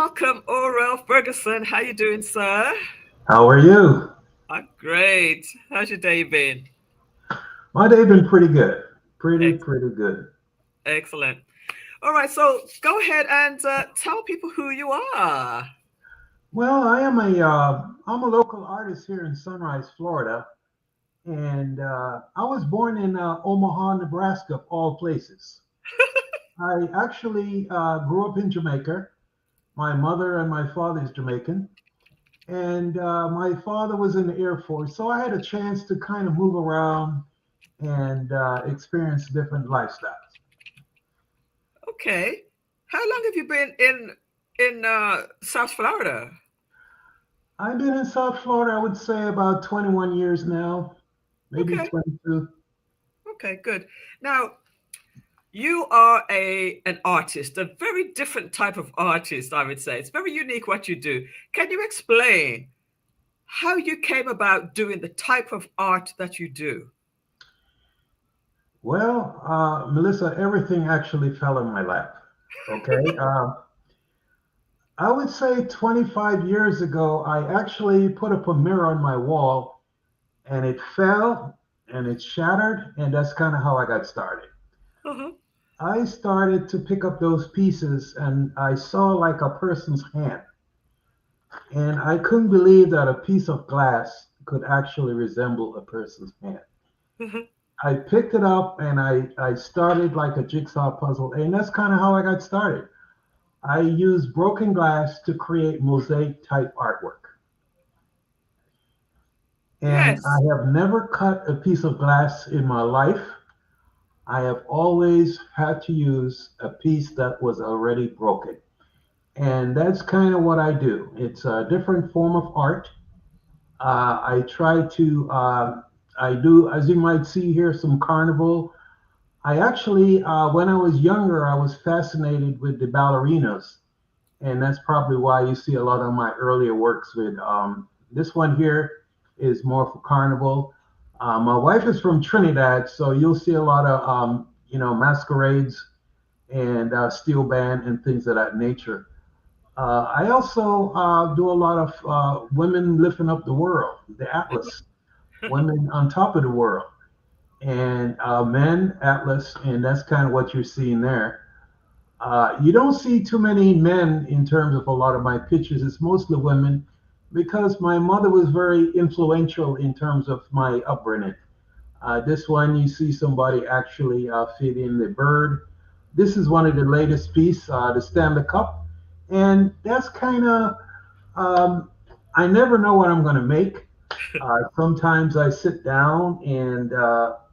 welcome, Orel Ferguson. How you doing, sir? How are you? I'm great. How's your day been? My day been pretty good. Ex- Pretty good. Excellent. All right, so go ahead and tell people who you are. Well, I'm a local artist here in Sunrise, Florida, and I was born in Omaha, Nebraska, of all places. I actually grew up in Jamaica. My mother and my father is Jamaican, and my father was in the Air Force, so I had a chance to kind of move around and experience different lifestyles. Okay. How long have you been in South Florida? I've been in South Florida, I would say about 21 years now, maybe Okay. 22. Okay, good. Now, you are an artist, a very different type of artist, I would say. It's very unique what you do. Can you explain how you came about doing the type of art that you do? Well, Millissa, everything actually fell in my lap. Okay. I would say 25 years ago, I actually put up a mirror on my wall and it fell and it shattered. And that's kind of how I got started. Uh-huh. I started to pick up those pieces and I saw like a person's hand. And I couldn't believe that a piece of glass could actually resemble a person's hand. Uh-huh. I picked it up and I started like a jigsaw puzzle, and that's kind of how I got started. I used broken glass to create mosaic type artwork. And I Yes. have never cut a piece of glass in my life. I have always had to use a piece that was already broken. And that's kind of what I do. It's a different form of art. I try to, I do, as you might see here, some carnival. I actually, when I was younger, I was fascinated with the ballerinas, and that's probably why you see a lot of my earlier works with this one here is more for carnival. My wife is from Trinidad, so you'll see a lot of masquerades and steel band and things of that nature. I also do a lot of women lifting up the world, the Atlas, women on top of the world and men Atlas, and that's kind of what you're seeing there. You don't see too many men in terms of a lot of my pictures. It's mostly women because my mother was very influential in terms of my upbringing. This one, you see somebody actually feeding the bird. This is one of the latest piece, the Stanley Cup, and that's kind of I never know what I'm going to make. Sometimes I sit down and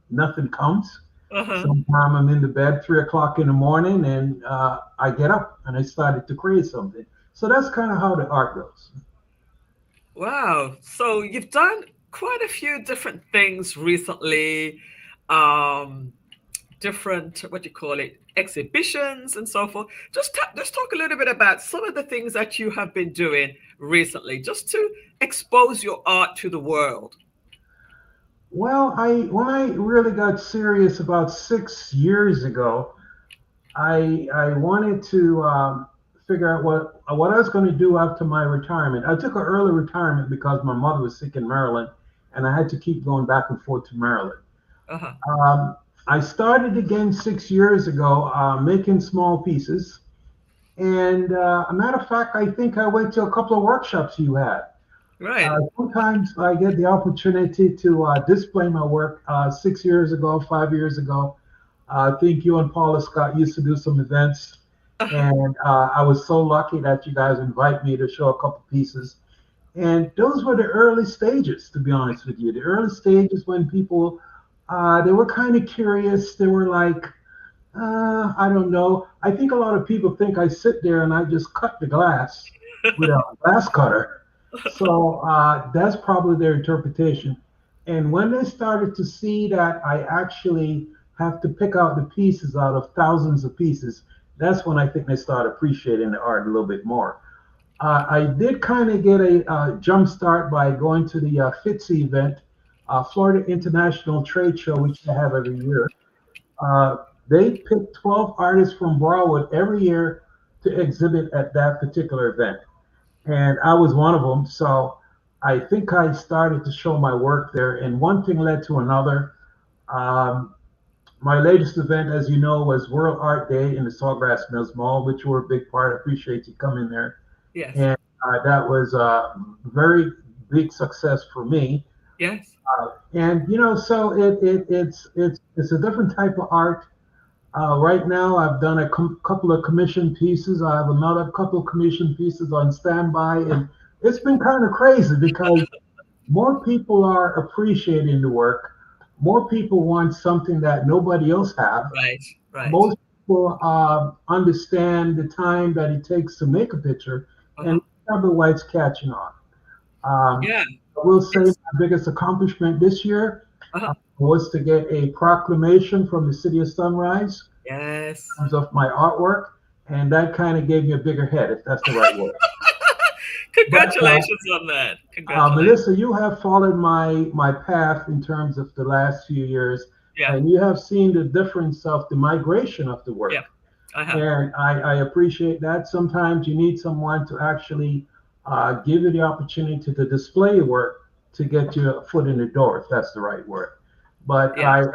nothing comes. Uh-huh. Sometimes I'm in the bed 3 o'clock in the morning and I get up and I started to create something. So that's kind of how the art goes. Wow. So you've done quite a few different things recently. Um, Different, what you call it, exhibitions and so forth. Just talk a little bit about some of the things that you have been doing recently, just to expose your art to the world. Well, I when I really got serious about 6 years ago, I wanted to figure out what I was going to do after my retirement. I took an early retirement because my mother was sick in Maryland, and I had to keep going back and forth to Maryland. Uh-huh. Um, I started again 6 years ago, making small pieces. And a matter of fact, I think I went to a couple of workshops you had. Right. Sometimes I get the opportunity to display my work. 6 years ago, 5 years ago, I think you and Paula Scott used to do some events. Uh-huh. And I was so lucky that you guys invite me to show a couple pieces. And those were the early stages, to be honest with you. The early stages when people they were kind of curious. They were like, I don't know. I think a lot of people think I sit there and I just cut the glass with a glass cutter. So that's probably their interpretation. And when they started to see that I actually have to pick out the pieces out of thousands of pieces, that's when I think they start appreciating the art a little bit more. I did kind of get a jump start by going to the FITSE event, Florida International Trade Show, which they have every year. They pick 12 artists from Broadwood every year to exhibit at that particular event. And I was one of them. So I think I started to show my work there, and one thing led to another. Um, my latest event, as you know, was World Art Day in the Sawgrass Mills Mall, which you were a big part. I appreciate you coming there. Yes. And that was a very big success for me. Yes. And so it's a different type of art. Right now, I've done a couple of commission pieces. I have another couple of commission pieces on standby, and it's been kind of crazy because more people are appreciating the work. More people want something that nobody else have. Right. Right. Most people understand the time that it takes to make a picture, and Uh-huh. everyone's catching on. Um, Yeah. I will say It's my biggest accomplishment this year uh-huh. was to get a proclamation from the city of Sunrise Yes. in terms of my artwork, and that kind of gave me a bigger head, if that's the right word. But Congratulations on that. Congratulations. Melissa, you have followed my path in terms of the last few years, Yeah. and you have seen the difference of the migration of the Yeah. work. I have. And I appreciate that. Sometimes you need someone to actually give you the opportunity to display your work to get your foot in the door, if that's the right word. But Yeah.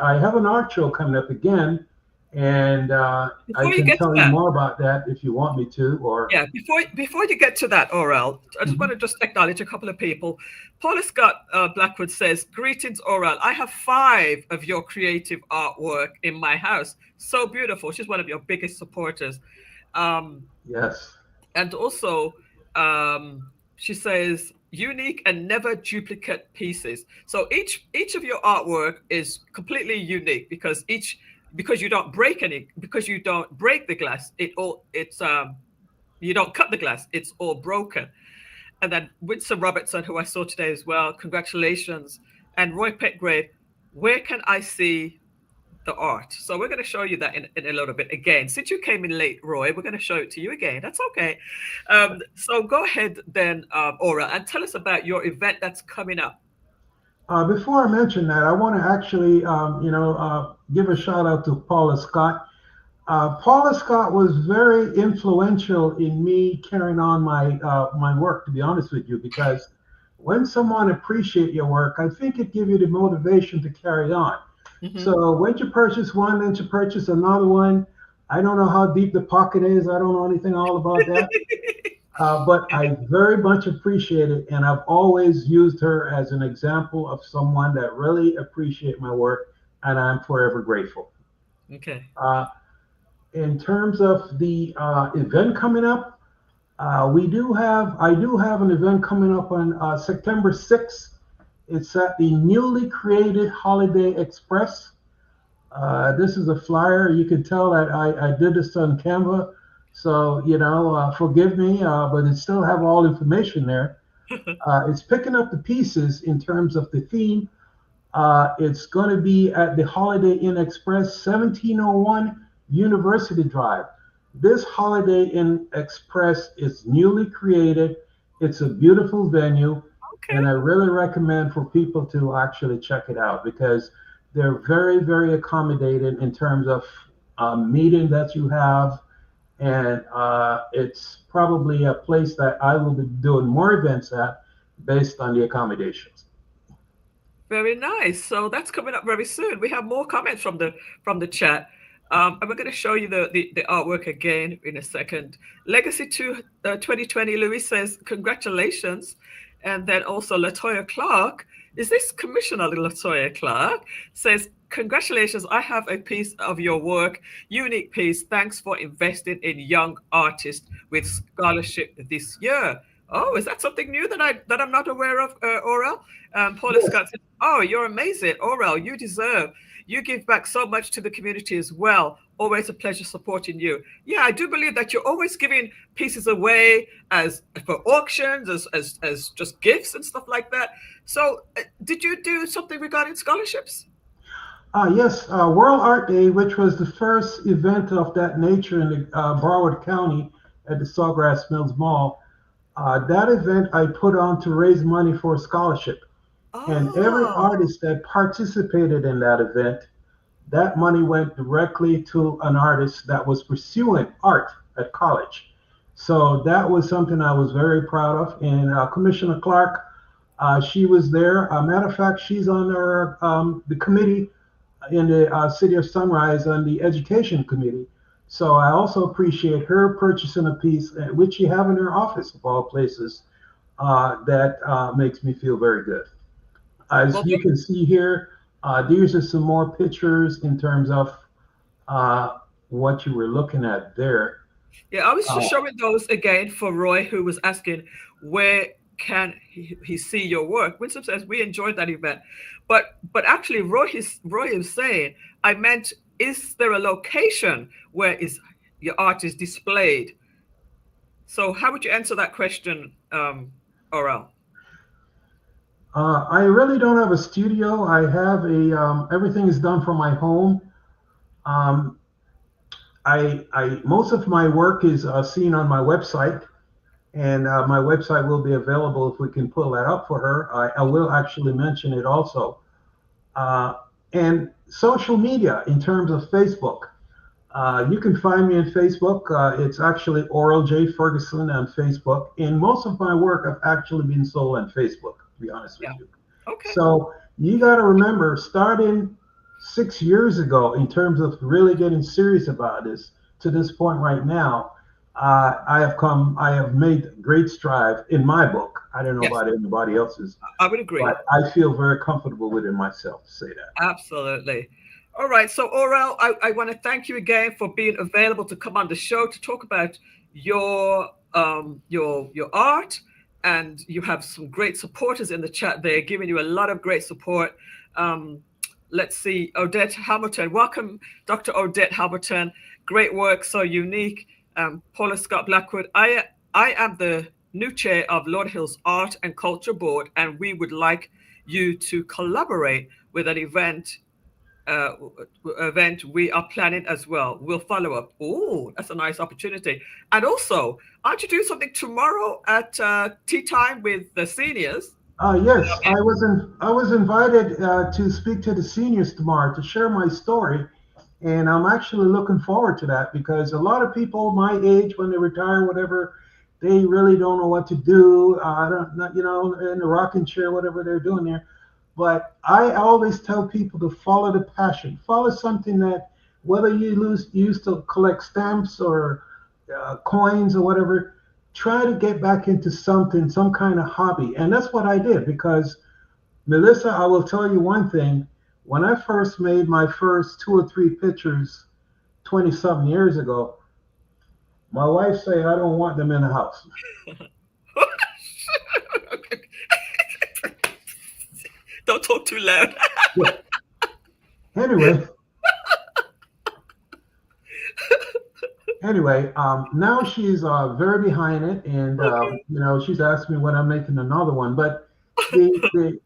I have an art show coming up again, and I Before you can get to tell you that, more about that if you want me to. Or yeah, before you get to that, Orel, I just want Mhm. to just acknowledge a couple of people. Paula Scott Blackwood says, "Greetings, Orel. I have 5 of your creative artwork in my house. So beautiful." She's one of your biggest supporters. Um, Yes, and also, um, she says, "Unique and never duplicate pieces." So each of your artwork is completely unique because you don't break any because you don't break the glass. It's you don't cut the glass, it's all broken. And then Winston Robertson, who I saw today as well, congratulations. And Roy Petgrave, where can I see the art? So we're going to show you that in a little bit again. Since you came in late, Roy, we're going to show it to you again. That's okay. So go ahead then, Aura, and tell us about your event that's coming up. before I mention that, I want to actually, give a shout out to Paula Scott. Paula Scott was very influential in me carrying on my work. To be honest with you, because when someone appreciate your work, I think it gives you the motivation to carry on. Hmm. So when you purchase one, then you purchase another one. I don't know how deep the pocket is. I don't know anything all about that. But I very much appreciate it, and I've always used her as an example of someone that really appreciate my work, and I'm forever grateful. Okay. Uh, in terms of the event coming up, I do have an event coming up on September 6th. It's at the newly created Holiday Express. This is a flyer. You can tell that I did this on Canva. So, forgive me, but it still have all information there. It's picking up the pieces in terms of the theme. It's going to be at the Holiday Inn Express, 1701 University Drive. This Holiday Inn Express is newly created. It's a beautiful venue, Okay. and I really recommend for people to actually check it out because they're very, very accommodating in terms of meeting that you have, and it's probably a place that I will be doing more events at based on the accommodations. Very nice. So that's coming up very soon. We have more comments from the chat. And we're going to show you the artwork again in a second. Legacy to 2020, Louis says, congratulations. And then also Latoya Clark, is this Commissioner Latoya Clark? Says, congratulations, I have a piece of your work, unique piece. Thanks for investing in young artists with scholarship this year. Oh, is that something new that I'm not aware of, Aura? Paula Yes. Scott said, "Oh, you're amazing, Orel. You deserve. You give back so much to the community as well. Always a pleasure supporting you." Yeah, I do believe that you're always giving pieces away as for auctions, as just gifts and stuff like that. So, did you do something regarding scholarships? Yes, World Art Day, which was the first event of that nature in the Broward County at the Sawgrass Mills Mall. That event I put on to raise money for a scholarship. And every Oh, artist that participated in that event, that money went directly to an artist that was pursuing art at college. So that was something I was very proud of. And Commissioner Clark, she was there. Matter of fact, she's on the committee in the city of Sunrise on the education committee. So I also appreciate her purchasing a piece, which she have in her office of all places. That makes me feel very good. As Well, you can see here, these are some more pictures in terms of uh, what you were looking at there. yeah, I was just Uh, showing those again for Roy, who was asking where can he see your work. Winston says we enjoyed that event, but actually Roy is saying I meant is there a location where is your art is displayed? So how would you answer that question, Orel? I really don't have a studio. I have everything is done from my home. Um, I most of my work is seen on my website, and my website will be available if we can pull that up for her. I will actually mention it also. Uh, and social media in terms of Facebook. You can find me on Facebook. It's actually Orel J. Ferguson on Facebook. And most of my work have actually been sold on Facebook, to be honest with Yeah. you. Okay. So you got to remember, starting 6 years ago, in terms of really getting serious about this, to this point right now, I have made great strides in my book. I don't know Yes, about anybody else's, I would agree. but I feel very comfortable with it myself to say that. Absolutely. All right. So, Orel, I want to thank you again for being available to come on the show to talk about your art, and you have some great supporters in the chat there, giving you a lot of great support. Um, let's see, Odette Hamilton. Welcome, Dr. Odette Hamilton. Great work, so unique. Paula Scott Blackwood. I am the new chair of Lauderhill's Art and Culture Board, and we would like you to collaborate with an uh, event we are planning as well. We'll follow up. Oh, that's a nice opportunity. And also, aren't you doing something tomorrow at tea time with the seniors? Yes, I was invited to speak to the seniors tomorrow to share my story, and I'm actually looking forward to that because a lot of people my age, when they retire, whatever, they really don't know what to do. I don't, not, you know, in the rocking chair, whatever they're doing there. But I always tell people to follow the passion, follow something that, whether you used to collect stamps or coins or whatever, try to get back into something, some kind of hobby. And that's what I did because, Millissa, I will tell you one thing. When I first made my first two or three pictures 20 something years ago, my wife said, I don't want them in the house. Don't talk too loud. Yeah. Anyway, now she's very behind it, and Okay. she's asked me when I'm making another one. But the the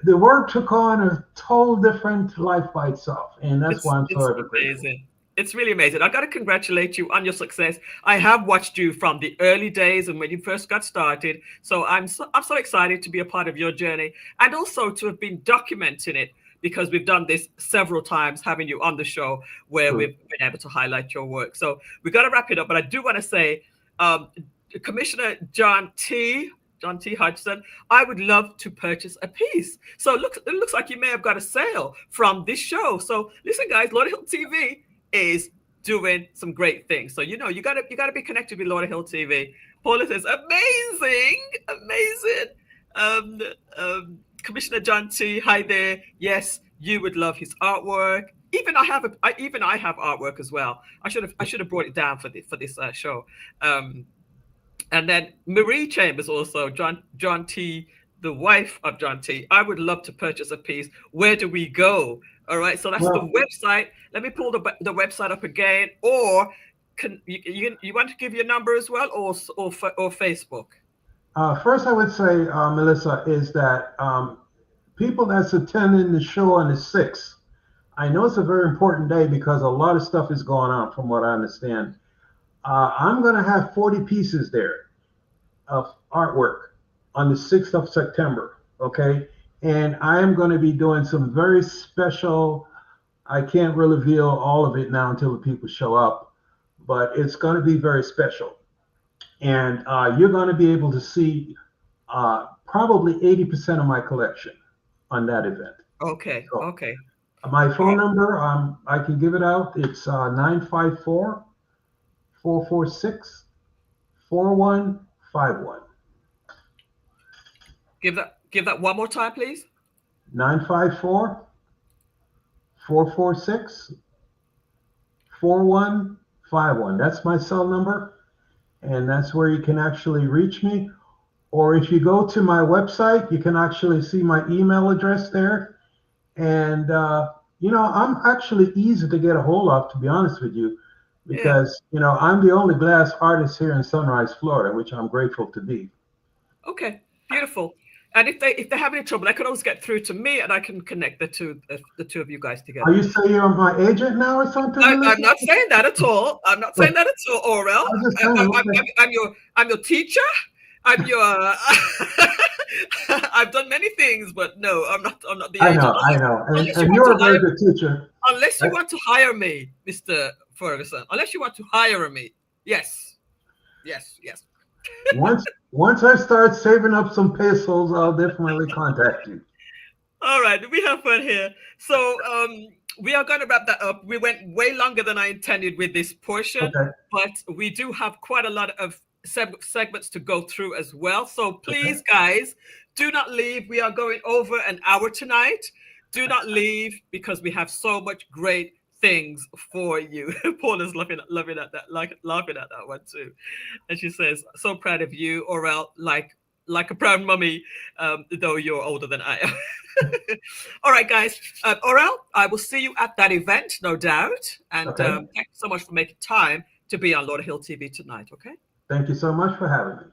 the work took on a total different life by itself, and that's why I'm so It's ever grateful. amazing. It's really amazing. I got to congratulate you on your success. I have watched you from the early days and when you first got started. So I'm so excited to be a part of your journey and also to have been documenting it because we've done this several times, having you on the show where True. we've been able to highlight your work. So we got to wrap it up. But I do want to say, um, Commissioner John T. Hodgson, I would love to purchase a piece. So it looks like you may have got a sale from this show. So listen, guys, Lauderhill TV is doing some great things. So you gotta be connected with Lauderhill TV. Paula says, amazing, amazing. Um, Commissioner John T. Hi there. Yes, you would love his artwork. Even I have artwork as well. I should have brought it down for this show. Um, and then Marie Chambers also, John T, the wife of John T. I would love to purchase a piece. Where do we go? All right, so that's the Well, website. Let me pull the website up again. Or you want to give your number as well, or Facebook? first I would say, Melissa, is that people that's attending the show on the 6th, I know it's a very important day because a lot of stuff is going on, from what I understand. I'm going to have 40 pieces there of artwork on the 6th of September. Okay. And I am going to be doing some very special, I can't reveal all of it now until the people show up. but it's going to be very special. And you're going to be able to see probably 80% of my collection on that event. Okay. So Okay. my All phone right. number, I can give it out. It's 954 4151. Give that one more time, please. 954 446 4151. That's my cell number, and that's where you can actually reach me. Or if you go to my website, you can actually see my email address there. And, I'm actually easy to get a hold of, to be honest with you, Yeah. because, I'm the only glass artist here in Sunrise, Florida, which I'm grateful to be. Okay. Beautiful. And if they have any trouble, they can always get through to me, and I can connect the two of you guys Are together. you saying you're my agent now or something, I'm Millissa? not saying that at all. I'm not saying that at all, Orel. I was just I, saying, I, okay. I'm your teacher. I'm your. I've done many things, but no, I'm not the I agent. know, I know. And, Unless you and want to you're a very hire, good teacher. unless you want to hire me, Mr. Ferguson. Unless you want to hire me. Yes, yes, yes. Once I start saving up some pesos, I'll definitely contact you. All right, we have fun here. So we are going to wrap that up. We went way longer than I intended with this portion, Okay. but we do have quite a lot of segments to go through as well. So Okay. please, guys, do not leave. We are going over an hour tonight. Do not leave because we have so much great things for you. Paul is laughing at that, laughing at that one too. And she says, "So proud of you, Orel, like a proud mummy, though you're older than I am." All right, guys. Orel, I will see you at that event, no doubt. And Okay. thank you so much for making time to be on Lauderhill TV tonight. Okay. Thank you so much for having me.